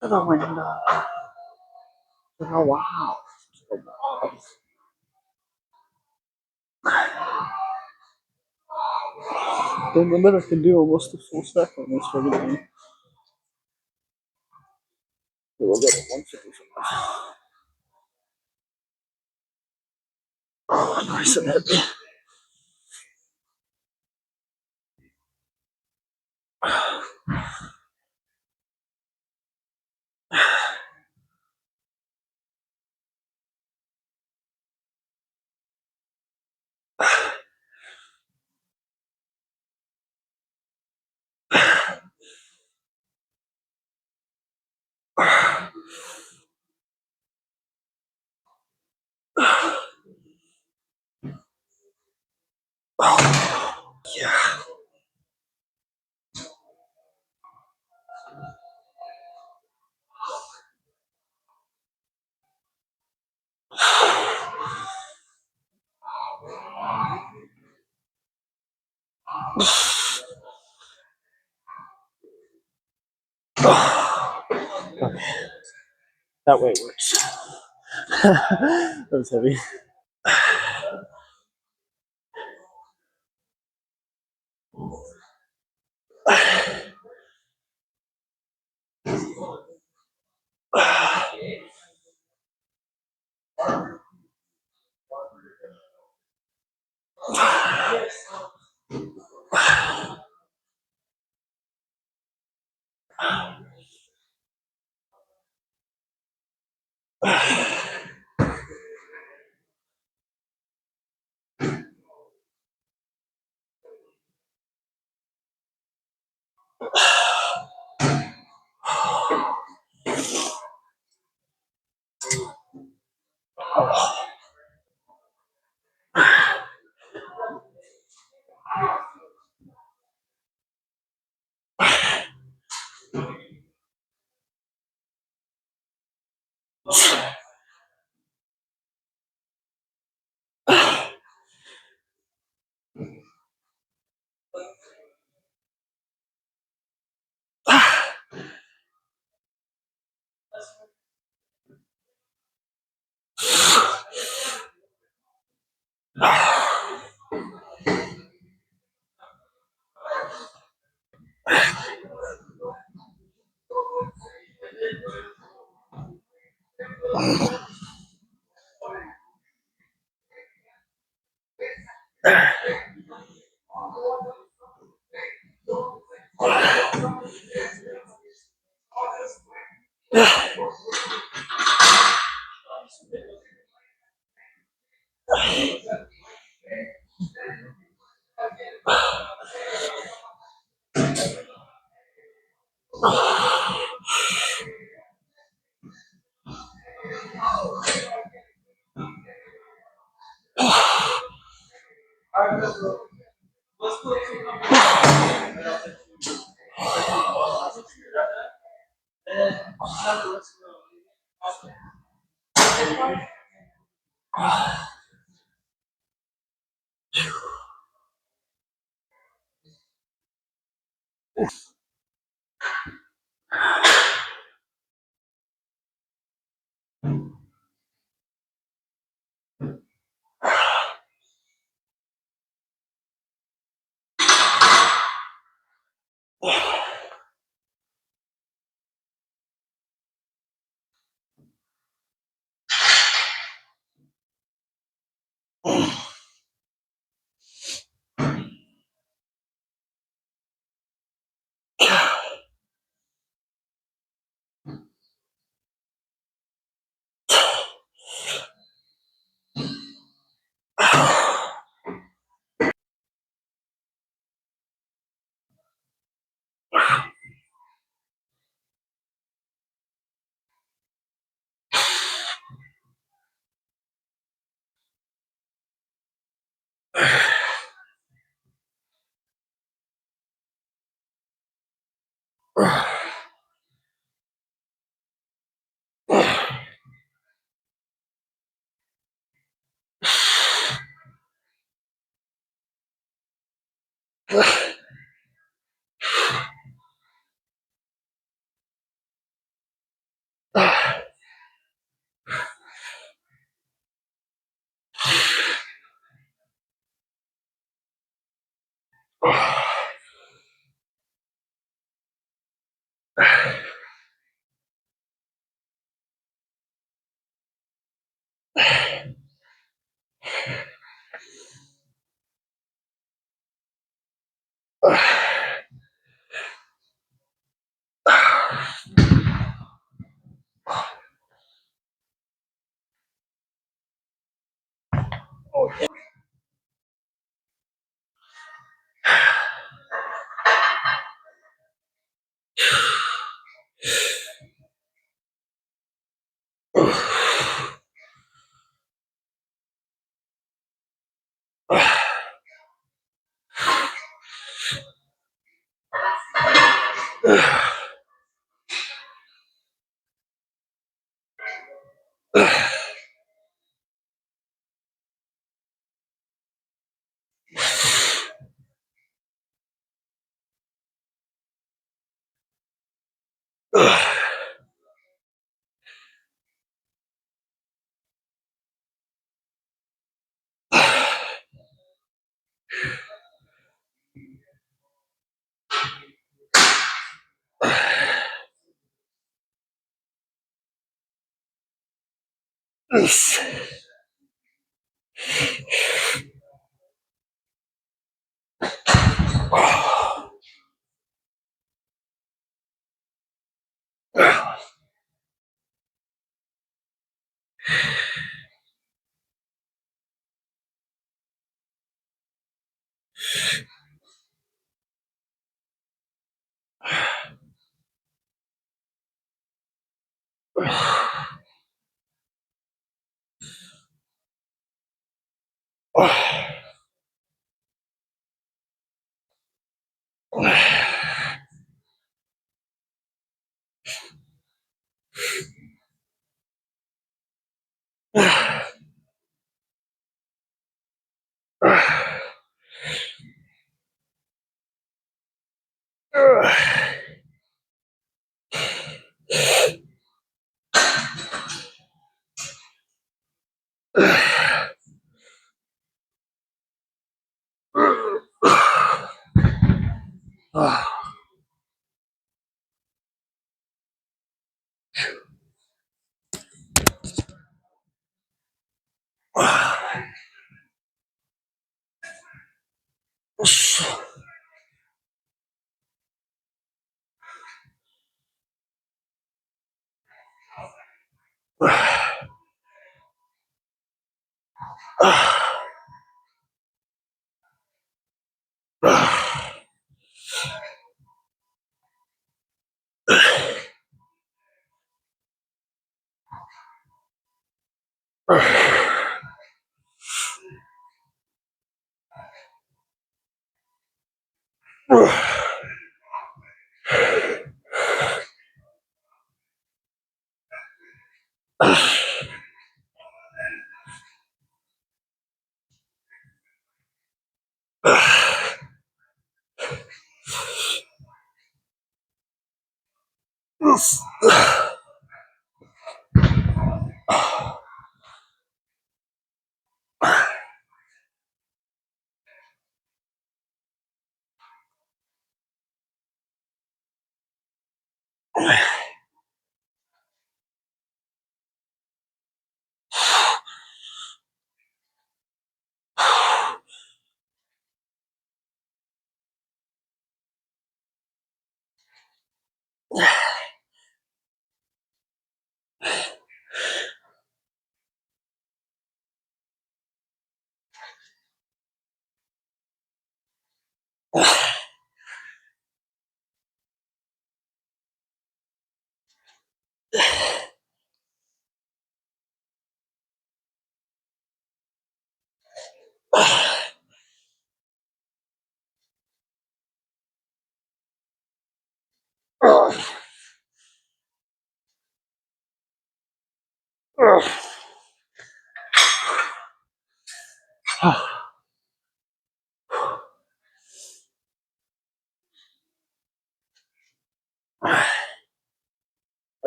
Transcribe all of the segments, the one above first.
to the window, to the wall, to the walls. Then the better can do almost a full stack on this friggin' thing. We'll go to 155. Oh, nice and heavy. Oh, yeah. Oh, okay. That way works. That was heavy. Are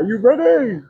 you ready?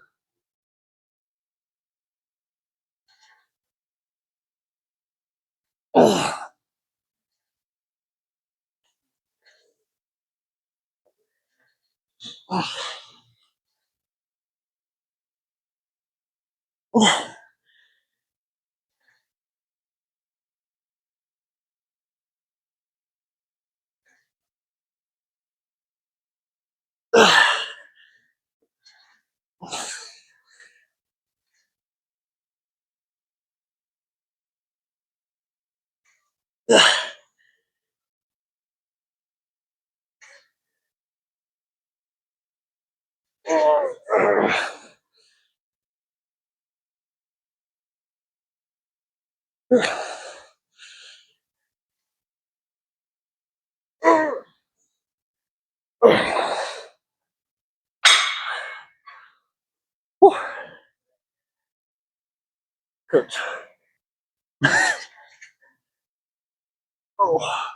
Good. Oh.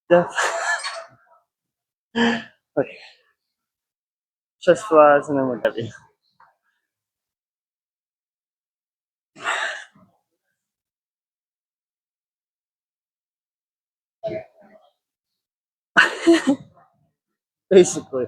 Death. Okay. Chest flies and then we're heavy. Basically.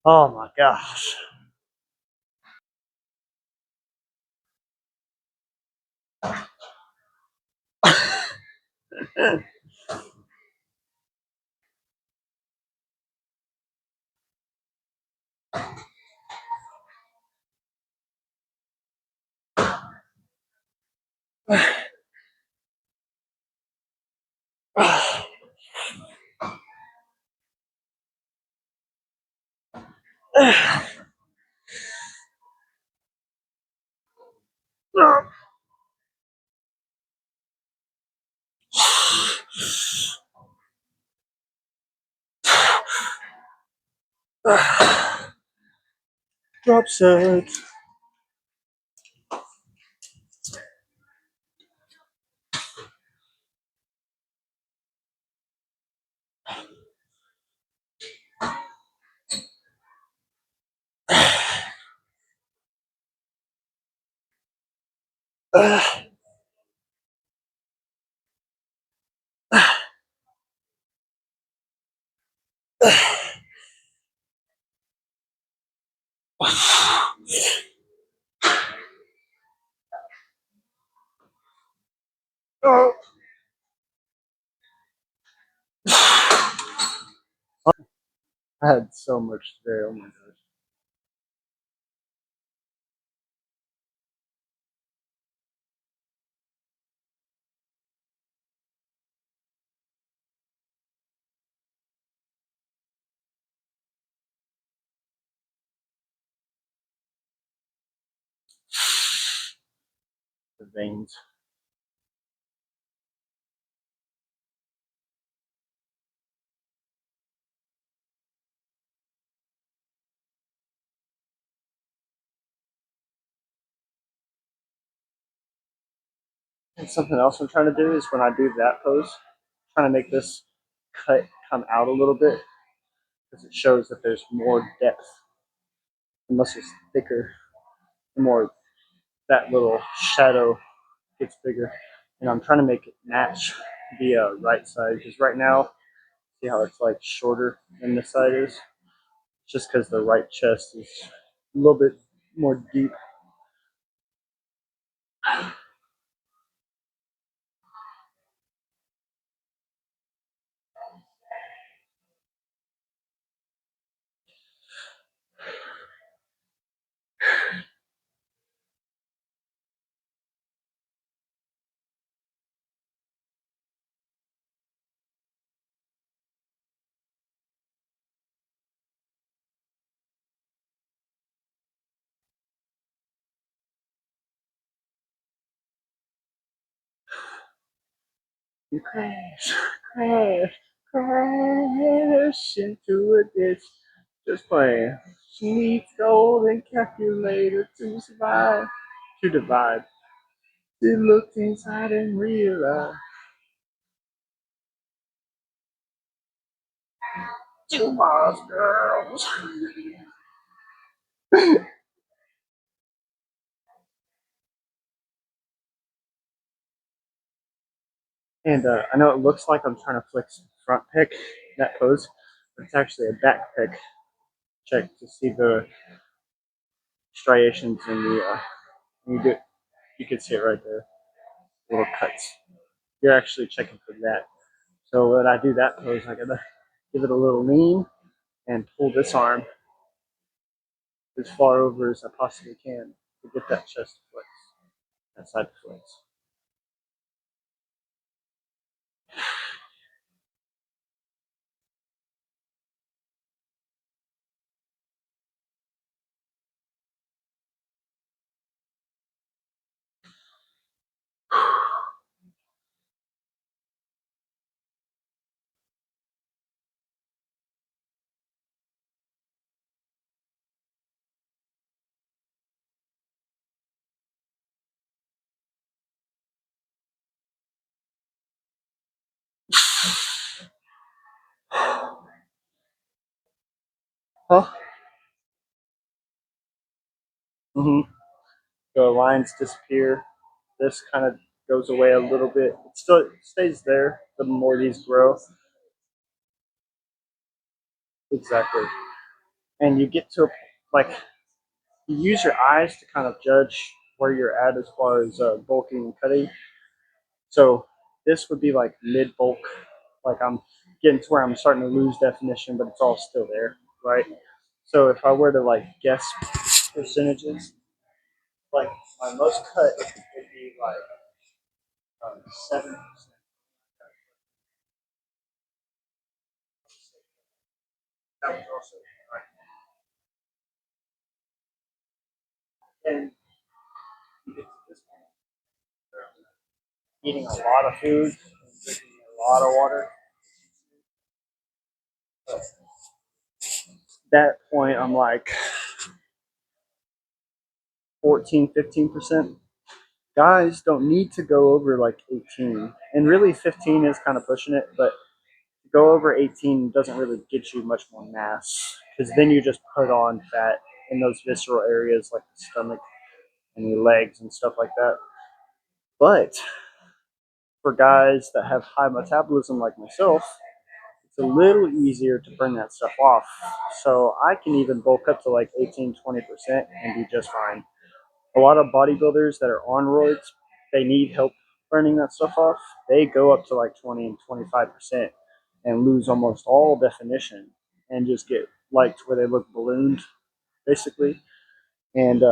Oh my gosh. Drop set. Oh. I had so much today. Oh my gosh. The veins. And something else I'm trying to do is when I do that pose, trying to make this cut come out a little bit because it shows that there's more depth. The muscle's thicker, the more that little shadow gets bigger. And I'm trying to make it match the right side because right now, see how it's like shorter than this side is? Just because the right chest is a little bit more deep. You crash into a ditch. Just playing. She needs golden calculator to survive, to divide. She looked inside and realized two boss girls. And I know it looks like I'm trying to flex front pick that pose, but it's actually a back pick. Check to see the striations in the. You do, you can see it right there, little cuts. You're actually checking for that. So when I do that pose, I gotta give it a little lean and pull this arm as far over as I possibly can to get that chest to flex, that side to flex. Huh? Mm-hmm. The lines disappear. This kind of goes away a little bit. It still stays there the more these grow. Exactly. And you get to like you use your eyes to kind of judge where you're at as far as bulking and cutting. So this would be like mid bulk. Like I'm getting to where I'm starting to lose definition, but it's all still there, right? So if I were to like guess percentages, like my most cut would be like 7%. That was also right. And you get to this point, eating a lot of food, drinking a lot of water. At that point, I'm like 14, 15%. Guys don't need to go over like 18. And really, 15 is kind of pushing it, but to go over 18 doesn't really get you much more mass because then you just put on fat in those visceral areas like the stomach and your legs and stuff like that. But for guys that have high metabolism like myself, it's a little easier to burn that stuff off. So I can even bulk up to like 18-20% and be just fine. A lot of bodybuilders that are on roids, they need help burning that stuff off. They go up to like 20 and 25% and lose almost all definition and just get like where they look ballooned, basically. And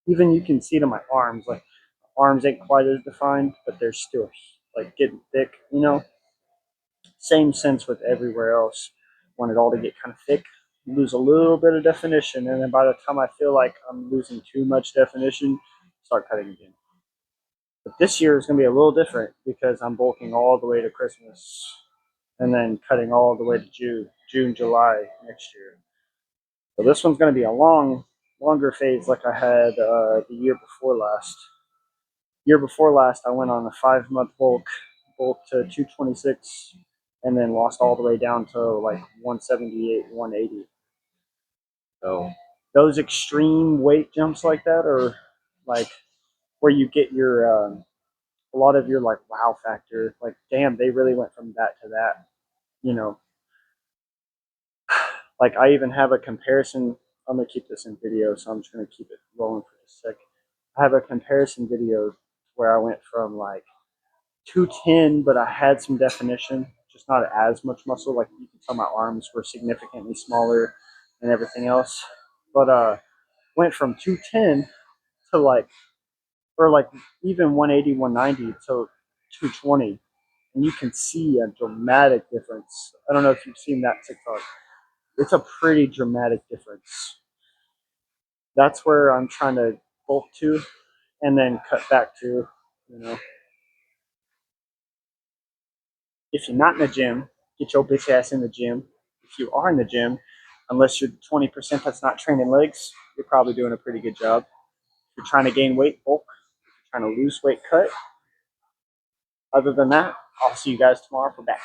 even you can see to my arms, like arms ain't quite as defined, but they're still like getting thick, you know. Same sense with everywhere else. Want it all to get kind of thick, lose a little bit of definition, and then by the time I feel like I'm losing too much definition, start cutting again. But this year is going to be a little different because I'm bulking all the way to Christmas and then cutting all the way to June, July next year. So this one's going to be a longer phase like I had the year before last. Year before last, I went on a 5 month bulk to 226, and then lost all the way down to like 178, 180. So those extreme weight jumps like that are like where you get your a lot of your like wow factor. Like, damn, they really went from that to that. You know, like I even have a comparison. I'm gonna keep this in video, so I'm just gonna keep it rolling for a sec. I have a comparison video where I went from like 210, but I had some definition, just not as much muscle. Like you can tell my arms were significantly smaller and everything else. But went from 210 to like, or like even 180, 190 to 220. And you can see a dramatic difference. I don't know if you've seen that TikTok. It's a pretty dramatic difference. That's where I'm trying to bulk to and then cut back to, you know. If you're not in the gym, get your bitch ass in the gym. If you are in the gym, unless you're 20% that's not training legs, you're probably doing a pretty good job. If you're trying to gain weight, bulk. If you're trying to lose weight, cut. Other than that, I'll see you guys tomorrow for back.